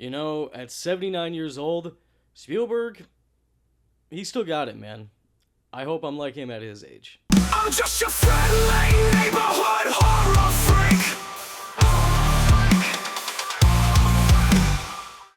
You know, at 79 years old, Spielberg, he still got it, man. I hope I'm like him at his age. I'm just your friendly neighborhood horror freak.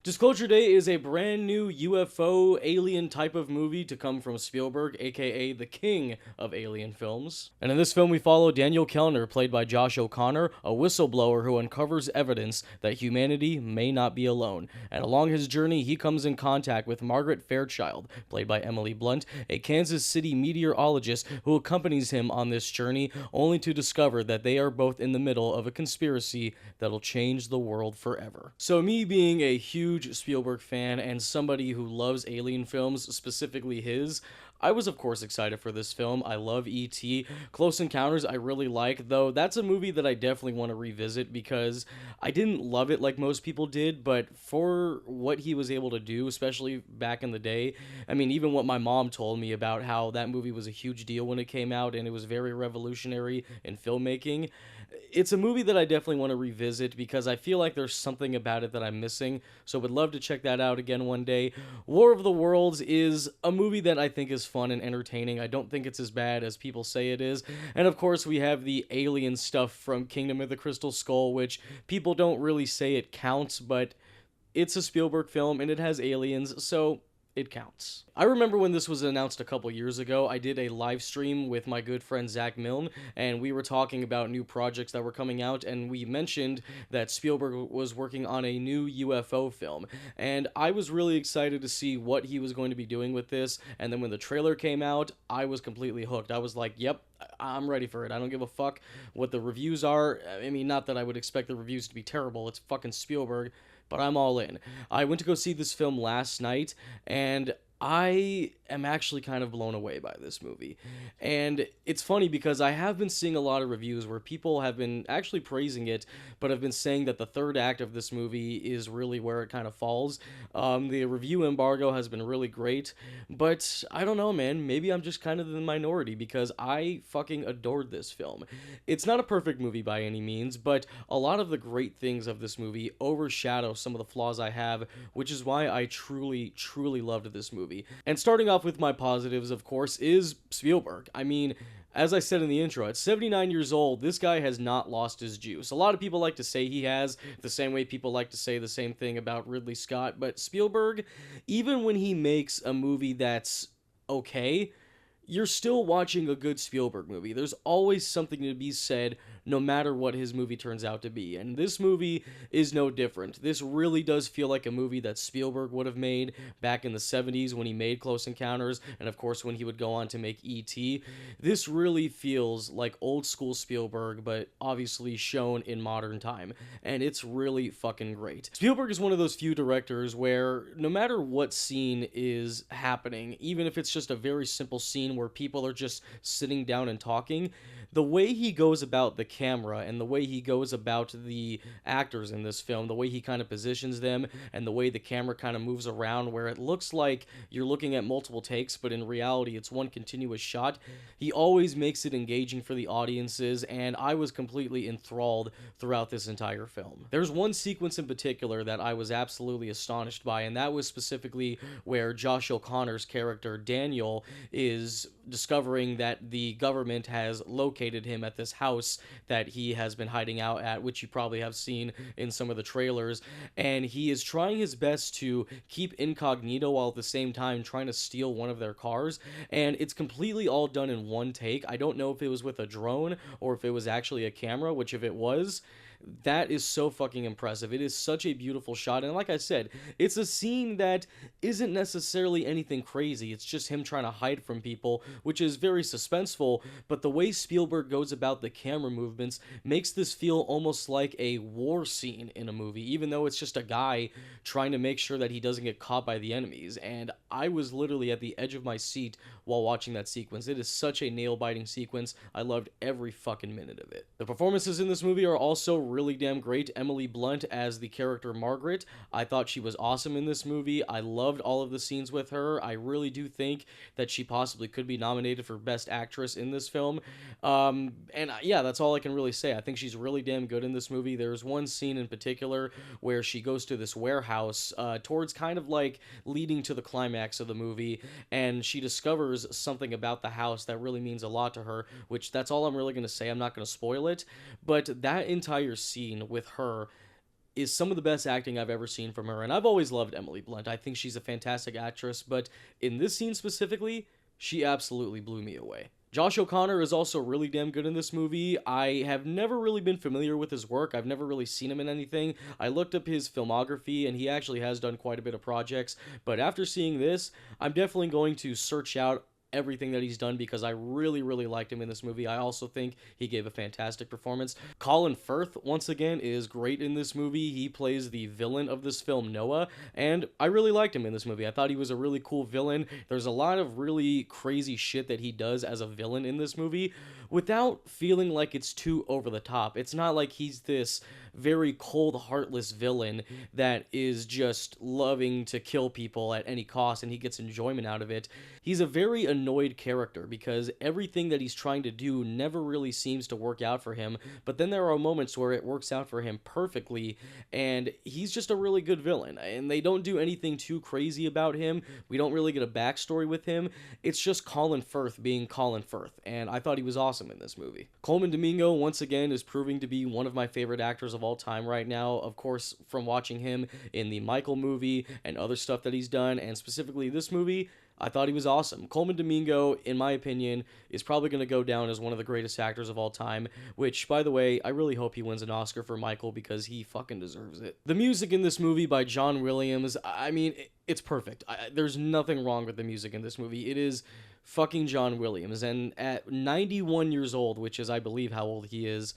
Disclosure Day is a brand new UFO alien type of movie to come from Spielberg, aka the king of alien films. And in this film, we follow Daniel Kellner, played by Josh O'Connor, a whistleblower who uncovers evidence that humanity may not be alone. And along his journey, he comes in contact with Margaret Fairchild, played by Emily Blunt, a Kansas City meteorologist who accompanies him on this journey, only to discover that they are both in the middle of a conspiracy that'll change the world forever. So me being a huge Spielberg fan and somebody who loves alien films, specifically his, I was of course excited for this film. I love E.T. Close Encounters I really like, though that's a movie that I definitely want to revisit because I didn't love it like most people did, but for what he was able to do, especially back in the day, I mean, even what my mom told me about how that movie was a huge deal when it came out and it was very revolutionary in filmmaking, it's a movie that I definitely want to revisit because I feel like there's something about it that I'm missing, so would love to check that out again one day. War of the Worlds is a movie that I think is fun and entertaining. I don't think it's as bad as people say it is. And of course, we have the alien stuff from Kingdom of the Crystal Skull, which people don't really say it counts, but it's a Spielberg film and it has aliens, so it counts. I remember when this was announced a couple years ago, I did a live stream with my good friend Zach Milne, and we were talking about new projects that were coming out, and we mentioned that Spielberg was working on a new UFO film, and I was really excited to see what he was going to be doing with this, and then when the trailer came out, I was completely hooked. I was like, yep, I'm ready for it. I don't give a fuck what the reviews are. I mean, not that I would expect the reviews to be terrible, it's fucking Spielberg, but I'm all in. I went to go see this film last night, and I am actually kind of blown away by this movie. And it's funny because I have been seeing a lot of reviews where people have been actually praising it, but have been saying that the third act of this movie is really where it kind of falls. The review embargo has been really great, but I don't know, man. Maybe I'm just kind of the minority because I fucking adored this film. It's not a perfect movie by any means, but a lot of the great things of this movie overshadow some of the flaws I have, which is why I truly, truly loved this movie. And starting off with my positives, of course, is Spielberg. I mean, as I said in the intro, at 79 years old, this guy has not lost his juice. A lot of people like to say he has, the same way people like to say the same thing about Ridley Scott, but Spielberg, even when he makes a movie that's okay, you're still watching a good Spielberg movie. There's always something to be said no matter what his movie turns out to be. And this movie is no different. This really does feel like a movie that Spielberg would have made back in the 70s when he made Close Encounters, and of course when he would go on to make E.T. This really feels like old school Spielberg, but obviously shown in modern time. And it's really fucking great. Spielberg is one of those few directors where no matter what scene is happening, even if it's just a very simple scene where people are just sitting down and talking, the way he goes about the camera and the way he goes about the actors in this film, the way he kind of positions them and the way the camera kind of moves around where it looks like you're looking at multiple takes, but in reality it's one continuous shot, he always makes it engaging for the audiences, and I was completely enthralled throughout this entire film. There's one sequence in particular that I was absolutely astonished by, and that was specifically where Josh O'Connor's character, Daniel, is discovering that the government has located him at this house that he has been hiding out at, which you probably have seen in some of the trailers, and he is trying his best to keep incognito while at the same time trying to steal one of their cars, and it's completely all done in one take. I don't know if it was with a drone or if it was actually a camera, which if it was, that is so fucking impressive. It is such a beautiful shot, and like I said, it's a scene that isn't necessarily anything crazy. It's just him trying to hide from people, which is very suspenseful, but the way Spielberg goes about the camera movements makes this feel almost like a war scene in a movie, even though it's just a guy trying to make sure that he doesn't get caught by the enemies, and I was literally at the edge of my seat while watching that sequence. It is such a nail-biting sequence. I loved every fucking minute of it. The performances in this movie are also really damn great. Emily Blunt as the character Margaret, I thought she was awesome in this movie. I loved all of the scenes with her. I really do think that she possibly could be nominated for Best Actress in this film. Yeah, that's all I can really say. I think she's really damn good in this movie. There's one scene in particular where she goes to this warehouse towards kind of like leading to the climax of the movie, and she discovers something about the house that really means a lot to her, which that's all I'm really going to say. I'm not going to spoil it, but that entire scene with her is some of the best acting I've ever seen from her, and I've always loved Emily Blunt. I think she's a fantastic actress, but in this scene specifically, she absolutely blew me away. Josh O'Connor is also really damn good in this movie. I have never really been familiar with his work. I've never really seen him in anything. I looked up his filmography, and he actually has done quite a bit of projects, but after seeing this, I'm definitely going to search out everything that he's done because I really, really liked him in this movie. I also think he gave a fantastic performance. Colin Firth, once again, is great in this movie. He plays the villain of this film, Noah, and I really liked him in this movie. I thought he was a really cool villain. There's a lot of really crazy shit that he does as a villain in this movie without feeling like it's too over the top. It's not like he's this very cold, heartless villain that is just loving to kill people at any cost and he gets enjoyment out of it. He's a very annoyed character because everything that he's trying to do never really seems to work out for him, but then there are moments where it works out for him perfectly, and he's just a really good villain, and they don't do anything too crazy about him. We don't really get a backstory with him. It's just Colin Firth being Colin Firth, and I thought he was awesome in this movie. Colman Domingo, once again, is proving to be one of my favorite actors of all time right now, of course, from watching him in the Michael movie and other stuff that he's done, and specifically this movie. I thought he was awesome. Colman Domingo, in my opinion, is probably going to go down as one of the greatest actors of all time, which, by the way, I really hope he wins an Oscar for Michael because he fucking deserves it. The music in this movie by John Williams, I mean, it's perfect. There's nothing wrong with the music in this movie. It is fucking John Williams, and at 91 years old, which is, I believe, how old he is,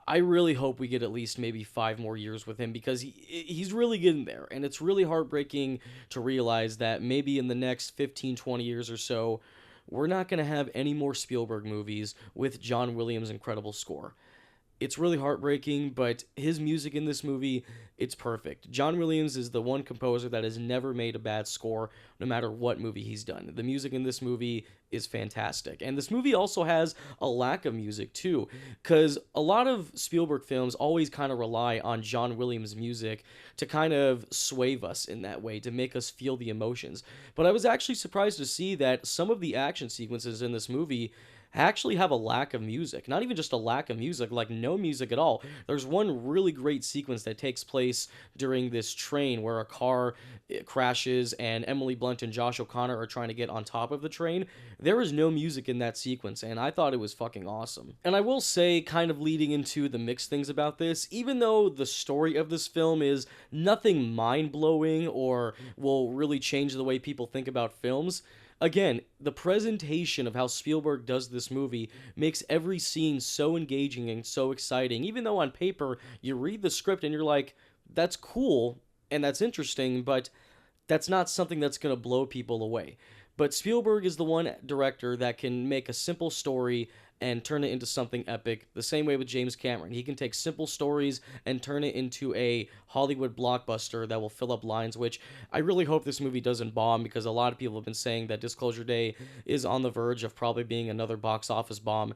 I really hope we get at least maybe 5 more years with him because he's really getting there, and it's really heartbreaking to realize that maybe in the next 15, 20 years or so, we're not going to have any more Spielberg movies with John Williams' incredible score. It's really heartbreaking, but his music in this movie, it's perfect. John Williams is the one composer that has never made a bad score, no matter what movie he's done. The music in this movie is fantastic. And this movie also has a lack of music, too, because a lot of Spielberg films always kind of rely on John Williams' music to kind of sway us in that way, to make us feel the emotions. But I was actually surprised to see that some of the action sequences in this movie actually have a lack of music. Not even just a lack of music, like no music at all. There's one really great sequence that takes place during this train where a car crashes and Emily Blunt and Josh O'Connor are trying to get on top of the train. There is no music in that sequence, and I thought it was fucking awesome. And I will say, kind of leading into the mixed things about this, even though the story of this film is nothing mind-blowing or will really change the way people think about films, again, the presentation of how Spielberg does this movie makes every scene so engaging and so exciting, even though on paper you read the script and you're like, that's cool and that's interesting, but that's not something that's going to blow people away. But Spielberg is the one director that can make a simple story and turn it into something epic, the same way with James Cameron. He can take simple stories and turn it into a Hollywood blockbuster that will fill up lines, which I really hope this movie doesn't bomb, because a lot of people have been saying that Disclosure Day is on the verge of probably being another box office bomb.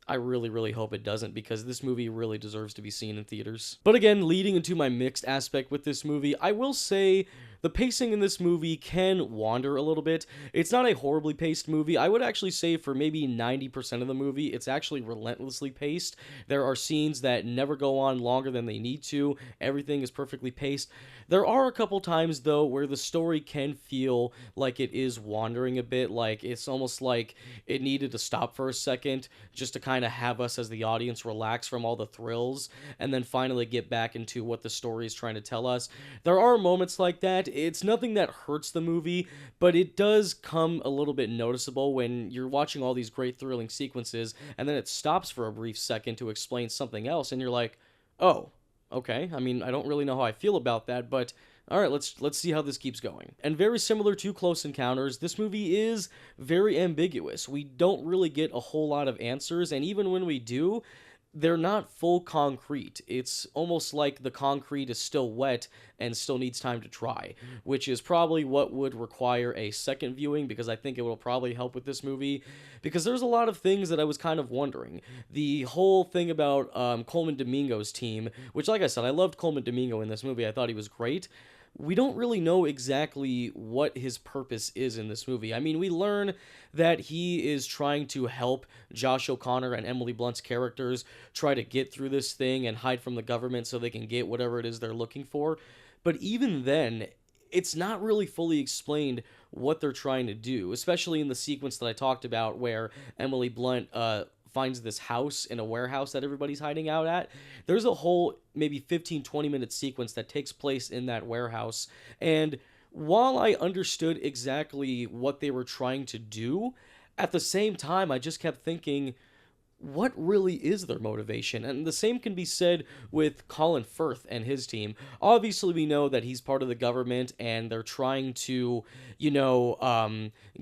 I really, really hope it doesn't, because this movie really deserves to be seen in theaters. But again, leading into my mixed aspect with this movie, I will say the pacing in this movie can wander a little bit. It's not a horribly paced movie. I would actually say for maybe 90% of the movie, it's actually relentlessly paced. There are scenes that never go on longer than they need to. Everything is perfectly paced. There are a couple times, though, where the story can feel like it is wandering a bit, like it's almost like it needed to stop for a second just to kind of have us as the audience relax from all the thrills and then finally get back into what the story is trying to tell us. There are moments like that. It's nothing that hurts the movie, but it does come a little bit noticeable when you're watching all these great thrilling sequences and then it stops for a brief second to explain something else and you're like, oh, okay, I mean, I don't really know how I feel about that, but all right, let's see how this keeps going. And very similar to Close Encounters, this movie is very ambiguous. We don't really get a whole lot of answers, and even when we do, they're not full concrete. It's almost like the concrete is still wet and still needs time to dry, which is probably what would require a second viewing, because I think it will probably help with this movie, because there's a lot of things that I was kind of wondering. The whole thing about Coleman Domingo's team, which, like I said, I loved Coleman Domingo in this movie. I thought he was great. We don't really know exactly what his purpose is in this movie. I mean, we learn that he is trying to help Josh O'Connor and Emily Blunt's characters try to get through this thing and hide from the government so they can get whatever it is they're looking for. But even then, it's not really fully explained what they're trying to do, especially in the sequence that I talked about where Emily Blunt finds this house in a warehouse that everybody's hiding out at. There's a whole maybe 15-20 minute sequence that takes place in that warehouse. And while I understood exactly what they were trying to do, at the same time, I just kept thinking, what really is their motivation? And the same can be said with Colin Firth and his team. Obviously, we know that he's part of the government and they're trying to,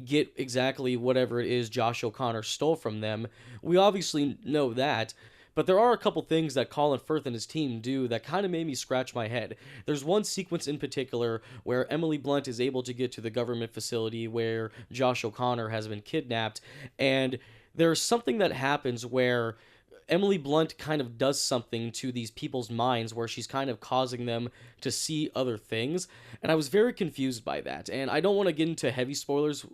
get exactly whatever it is Josh O'Connor stole from them. We obviously know that. But there are a couple things that Colin Firth and his team do that kind of made me scratch my head. There's one sequence in particular where Emily Blunt is able to get to the government facility where Josh O'Connor has been kidnapped, and there's something that happens where Emily Blunt kind of does something to these people's minds where she's kind of causing them to see other things, and I was very confused by that. And I don't want to get into heavy spoilers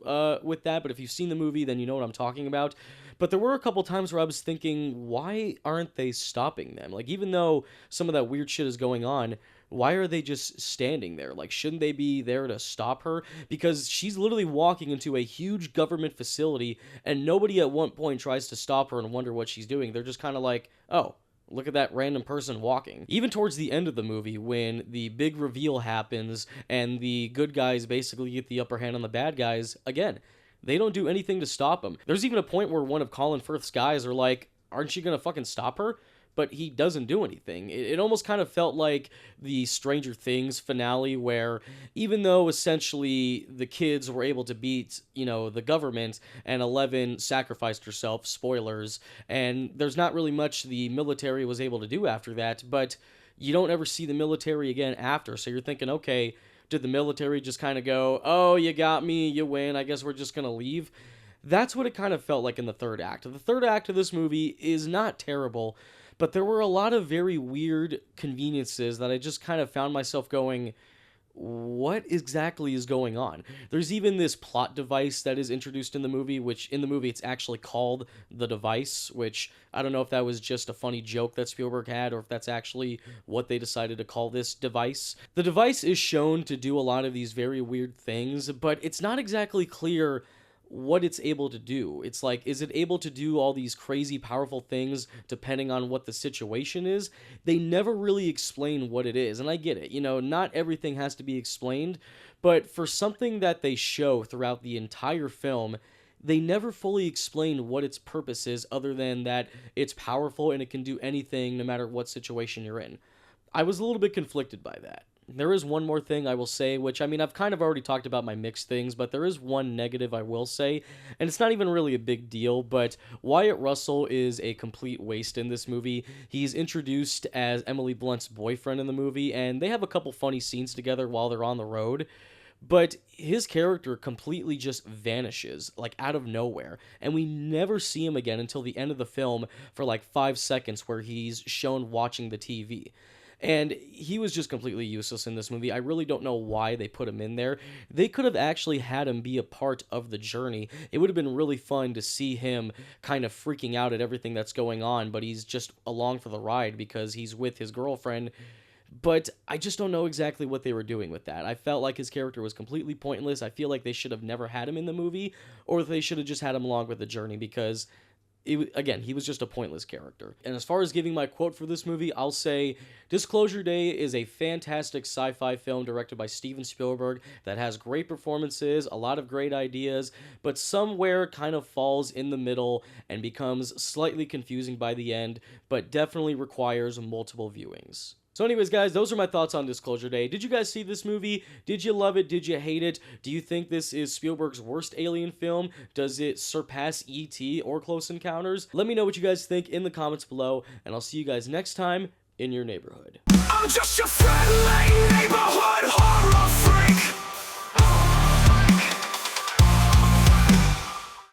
with that, but if you've seen the movie, then you know what I'm talking about. But there were a couple times where I was thinking, why aren't they stopping them? Like, even though some of that weird shit is going on, why are they just standing there? Like, shouldn't they be there to stop her? Because she's literally walking into a huge government facility, and nobody at one point tries to stop her and wonder what she's doing. They're just kind of like, oh, look at that random person walking. Even towards the end of the movie, when the big reveal happens, and the good guys basically get the upper hand on the bad guys, again, they don't do anything to stop them. There's even a point where one of Colin Firth's guys are like, aren't you gonna fucking stop her? But he doesn't do anything. It almost kind of felt like the Stranger Things finale, where even though essentially the kids were able to beat, the government, and Eleven sacrificed herself, spoilers, and there's not really much the military was able to do after that, but you don't ever see the military again after, so you're thinking, okay, did the military just kind of go, oh, you got me, you win, I guess we're just gonna leave? That's what it kind of felt like in the third act. The third act of this movie is not terrible, but there were a lot of very weird conveniences that I just kind of found myself going, what exactly is going on? There's even this plot device that is introduced in the movie, which in the movie it's actually called The Device, which I don't know if that was just a funny joke that Spielberg had or if that's actually what they decided to call this device. The device is shown to do a lot of these very weird things, but it's not exactly clear what it's able to do. It's like, is it able to do all these crazy powerful things depending on what the situation is? They never really explain what it is, and I get it. Not everything has to be explained, but for something that they show throughout the entire film, they never fully explain what its purpose is other than that it's powerful and it can do anything no matter what situation you're in. I was a little bit conflicted by that. There is one more thing I will say, which, I mean, I've kind of already talked about my mixed things, but there is one negative I will say, and it's not even really a big deal, but Wyatt Russell is a complete waste in this movie. He's introduced as Emily Blunt's boyfriend in the movie, and they have a couple funny scenes together while they're on the road, but his character completely just vanishes, like out of nowhere, and we never see him again until the end of the film for like 5 seconds where he's shown watching the TV. And he was just completely useless in this movie. I really don't know why they put him in there. They could have actually had him be a part of the journey. It would have been really fun to see him kind of freaking out at everything that's going on, but he's just along for the ride because he's with his girlfriend. But I just don't know exactly what they were doing with that. I felt like his character was completely pointless. I feel like they should have never had him in the movie, or they should have just had him along with the journey because again, he was just a pointless character. And as far as giving my quote for this movie, I'll say Disclosure Day is a fantastic sci-fi film directed by Steven Spielberg that has great performances, a lot of great ideas, but somewhere kind of falls in the middle and becomes slightly confusing by the end, but definitely requires multiple viewings. So anyways, guys, those are my thoughts on Disclosure Day. Did you guys see this movie? Did you love it? Did you hate it? Do you think this is Spielberg's worst Alien film? Does it surpass E.T. or Close Encounters? Let me know what you guys think in the comments below, and I'll see you guys next time in your neighborhood. I'm just your friendly neighborhood horror freak.